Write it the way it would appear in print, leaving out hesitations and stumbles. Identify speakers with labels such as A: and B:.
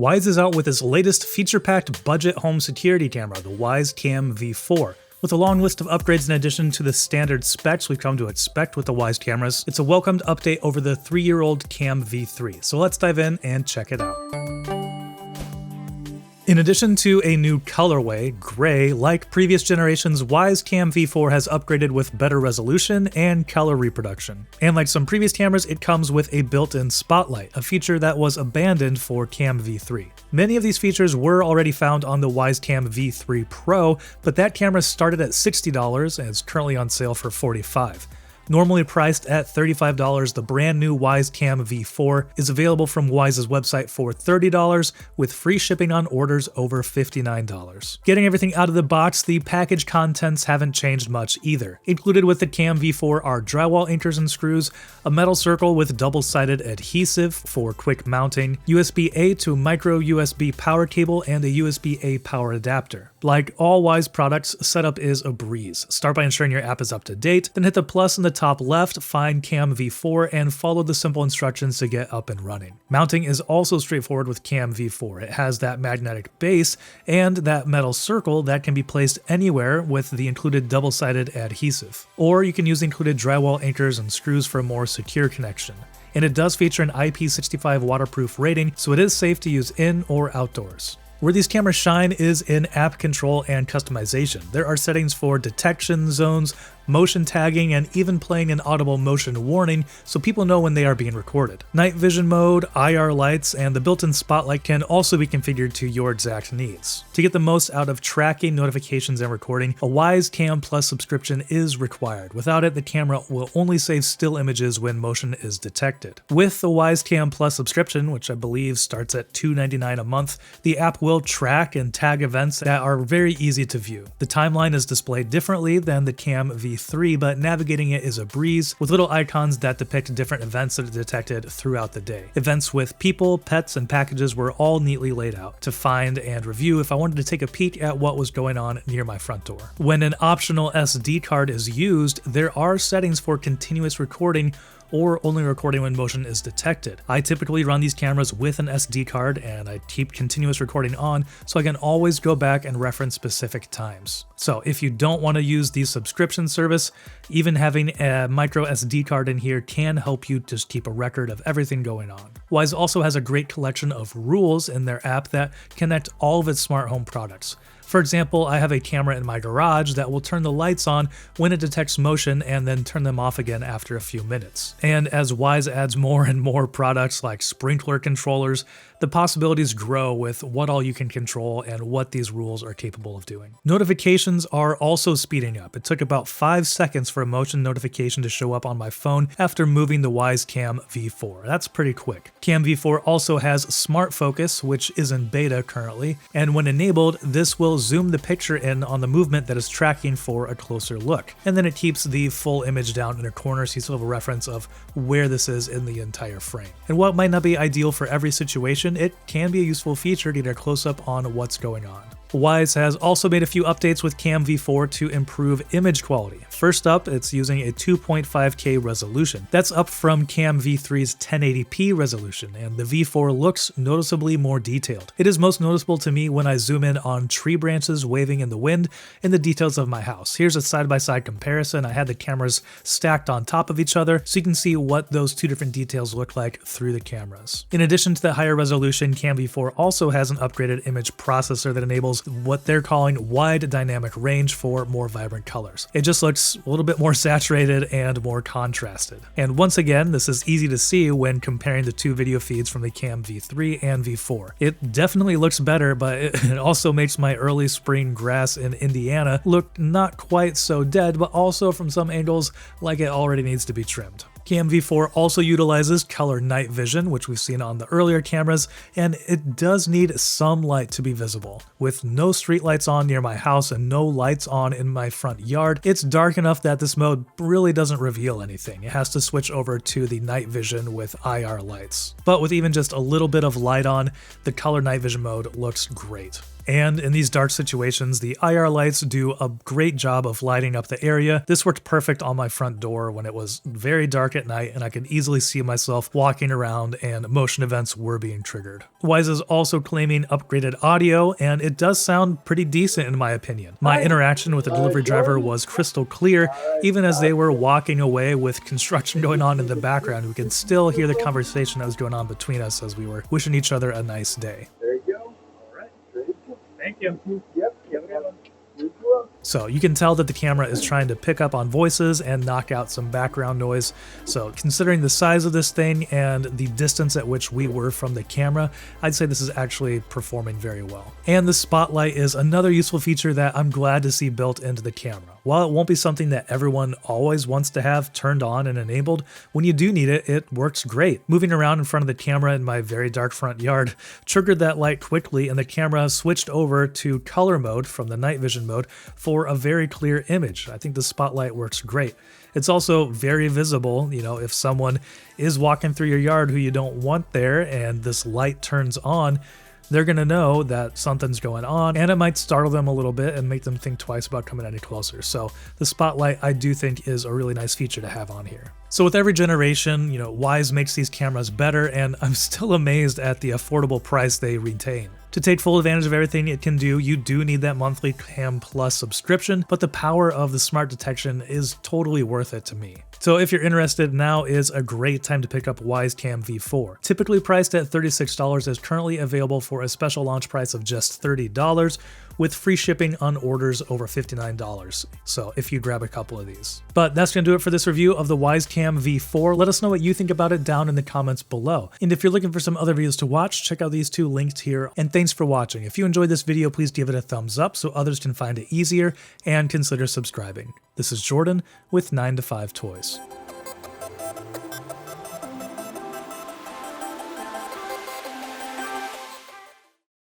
A: Wyze is out with its latest feature-packed budget home security camera, the Wyze Cam V4. With a long list of upgrades in addition to the standard specs we've come to expect with the Wyze cameras, it's a welcomed update over the 3-year-old Cam V3, so let's dive in and check it out. In addition to a new colorway, gray, like previous generations, Wyze Cam V4 has upgraded with better resolution and color reproduction. And like some previous cameras, it comes with a built-in spotlight, a feature that was abandoned for Cam V3. Many of these features were already found on the Wyze Cam V3 Pro, but that camera started at $60 and is currently on sale for $45. Normally priced at $35, the brand new Wyze Cam V4 is available from Wyze's website for $30 with free shipping on orders over $59. Getting everything out of the box, the package contents haven't changed much either. Included with the Cam V4 are drywall anchors and screws, a metal circle with double-sided adhesive for quick mounting, USB-A to micro USB power cable, and a USB-A power adapter. Like all Wyze products, setup is a breeze. Start by ensuring your app is up to date, then hit the plus in the top left, find Cam V4, and follow the simple instructions to get up and running. Mounting is also straightforward with Cam V4. It has that magnetic base and that metal circle that can be placed anywhere with the included double-sided adhesive. Or you can use the included drywall anchors and screws for a more secure connection. And it does feature an IP65 waterproof rating, so it is safe to use in or outdoors. Where these cameras shine is in app control and customization. There are settings for detection zones, motion tagging, and even playing an audible motion warning so people know when they are being recorded. Night vision mode, IR lights, and the built-in spotlight can also be configured to your exact needs. To get the most out of tracking, notifications, and recording, a Wyze Cam Plus subscription is required. Without it, the camera will only save still images when motion is detected. With the Wyze Cam Plus subscription, which I believe starts at $2.99 a month, the app will track and tag events that are very easy to view. The timeline is displayed differently than the Cam V3, but navigating it is a breeze, with little icons that depict different events that are detected throughout the day. Events with people, pets, and packages were all neatly laid out to find and review if I wanted to take a peek at what was going on near my front door. When an optional SD card is used, there are settings for continuous recording or only recording when motion is detected. I typically run these cameras with an SD card and I keep continuous recording on so I can always go back and reference specific times. So if you don't want to use the subscription service, even having a micro SD card in here can help you just keep a record of everything going on. Wyze also has a great collection of rules in their app that connect all of its smart home products. For example, I have a camera in my garage that will turn the lights on when it detects motion and then turn them off again after a few minutes. And as Wyze adds more and more products like sprinkler controllers, the possibilities grow with what all you can control and what these rules are capable of doing. Notifications are also speeding up. It took about 5 seconds for a motion notification to show up on my phone after moving the Wyze Cam V4. That's pretty quick. Cam V4 also has Smart Focus, which is in beta currently, and when enabled, this will zoom the picture in on the movement that is tracking for a closer look. And then it keeps the full image down in a corner so you still have a reference of where this is in the entire frame. And while it might not be ideal for every situation, it can be a useful feature to get a close-up on what's going on. Wyze has also made a few updates with Cam V4 to improve image quality. First up, it's using a 2.5K resolution. That's up from Cam V3's 1080p resolution, and the V4 looks noticeably more detailed. It is most noticeable to me when I zoom in on tree branches waving in the wind in the details of my house. Here's a side-by-side comparison. I had the cameras stacked on top of each other, so you can see what those two different details look like through the cameras. In addition to the higher resolution, Cam V4 also has an upgraded image processor that enables what they're calling wide dynamic range for more vibrant colors. It just looks a little bit more saturated and more contrasted. And once again, this is easy to see when comparing the two video feeds from the Cam V3 and V4. It definitely looks better, but it also makes my early spring grass in Indiana look not quite so dead, but also from some angles like it already needs to be trimmed. Cam V4 also utilizes color night vision, which we've seen on the earlier cameras, and it does need some light to be visible. With no street lights on near my house and no lights on in my front yard, it's dark enough that this mode really doesn't reveal anything. It has to switch over to the night vision with IR lights. But with even just a little bit of light on, the color night vision mode looks great. And in these dark situations, the IR lights do a great job of lighting up the area. This worked perfect on my front door when it was very dark at night and I could easily see myself walking around and motion events were being triggered. Wyze is also claiming upgraded audio, and it does sound pretty decent in my opinion. My interaction with the delivery driver was crystal clear. Even as they were walking away with construction going on in the background, we could still hear the conversation that was going on between us as we were wishing each other a nice day.
B: There you go. All right. There you go. Thank you. Yep.
A: So you can tell that the camera is trying to pick up on voices and knock out some background noise. So considering the size of this thing and the distance at which we were from the camera, I'd say this is actually performing very well. And the spotlight is another useful feature that I'm glad to see built into the camera. While it won't be something that everyone always wants to have turned on and enabled, when you do need it, it works great. Moving around in front of the camera in my very dark front yard triggered that light quickly, and the camera switched over to color mode from the night vision mode for a very clear image. I think the spotlight works great. It's also very visible, you know, if someone is walking through your yard who you don't want there and this light turns on, they're going to know that something's going on, and it might startle them a little bit and make them think twice about coming any closer. So the spotlight, I do think, is a really nice feature to have on here. So with every generation, you know, Wyze makes these cameras better, and I'm still amazed at the affordable price they retain. To take full advantage of everything it can do, you do need that monthly Cam Plus subscription, but the power of the smart detection is totally worth it to me. So if you're interested, now is a great time to pick up Wyze Cam V4. Typically priced at $36, is currently available for a special launch price of just $30, with free shipping on orders over $59. So if you grab a couple of these. But that's going to do it for this review of the Wyze Cam V4. Let us know what you think about it down in the comments below. And if you're looking for some other videos to watch, check out these two linked here. And thanks for watching. If you enjoyed this video, please give it a thumbs up so others can find it easier, and consider subscribing. This is Jordan with 9to5 Toys.